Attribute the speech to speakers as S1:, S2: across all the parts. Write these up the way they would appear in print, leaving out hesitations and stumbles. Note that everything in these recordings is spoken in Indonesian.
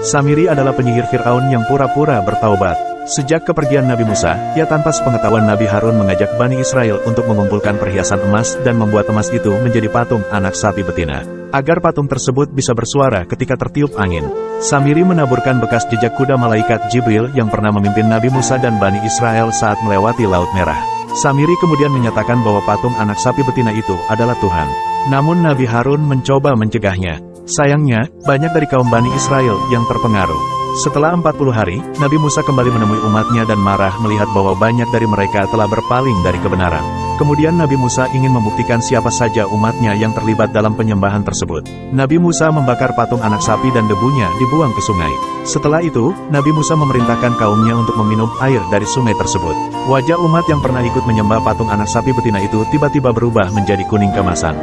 S1: Samiri adalah penyihir Fir'aun yang pura-pura bertaubat. Sejak kepergian Nabi Musa, ia tanpa sepengetahuan Nabi Harun mengajak Bani Israel untuk mengumpulkan perhiasan emas dan membuat emas itu menjadi patung anak sapi betina. Agar patung tersebut bisa bersuara ketika tertiup angin. Samiri menaburkan bekas jejak kuda malaikat Jibril yang pernah memimpin Nabi Musa dan Bani Israel saat melewati Laut Merah. Samiri kemudian menyatakan bahwa patung anak sapi betina itu adalah Tuhan. Namun Nabi Harun mencoba mencegahnya. Sayangnya, banyak dari kaum Bani Israel yang terpengaruh. Setelah 40 hari, Nabi Musa kembali menemui umatnya dan marah melihat bahwa banyak dari mereka telah berpaling dari kebenaran. Kemudian Nabi Musa ingin membuktikan siapa saja umatnya yang terlibat dalam penyembahan tersebut. Nabi Musa membakar patung anak sapi dan debunya dibuang ke sungai. Setelah itu, Nabi Musa memerintahkan kaumnya untuk meminum air dari sungai tersebut. Wajah umat yang pernah ikut menyembah patung anak sapi betina itu tiba-tiba berubah menjadi kuning kemasan.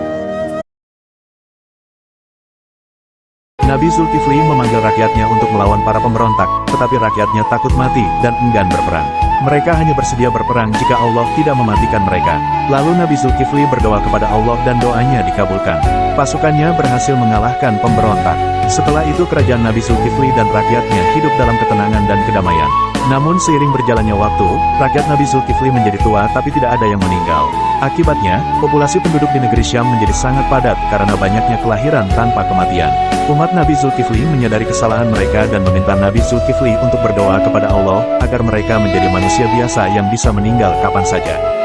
S1: Nabi Zulkifli memanggil rakyatnya untuk melawan para pemberontak, tetapi rakyatnya takut mati dan enggan berperang. Mereka hanya bersedia berperang jika Allah tidak mematikan mereka. Lalu Nabi Zulkifli berdoa kepada Allah dan doanya dikabulkan. Pasukannya berhasil mengalahkan pemberontak. Setelah itu kerajaan Nabi Zulkifli dan rakyatnya hidup dalam ketenangan dan kedamaian. Namun seiring berjalannya waktu, rakyat Nabi Zulkifli menjadi tua tapi tidak ada yang meninggal. Akibatnya, populasi penduduk di negeri Syam menjadi sangat padat karena banyaknya kelahiran tanpa kematian. Umat Nabi Zulkifli menyadari kesalahan mereka dan meminta Nabi Zulkifli untuk berdoa kepada Allah agar mereka menjadi manusia biasa yang bisa meninggal kapan saja.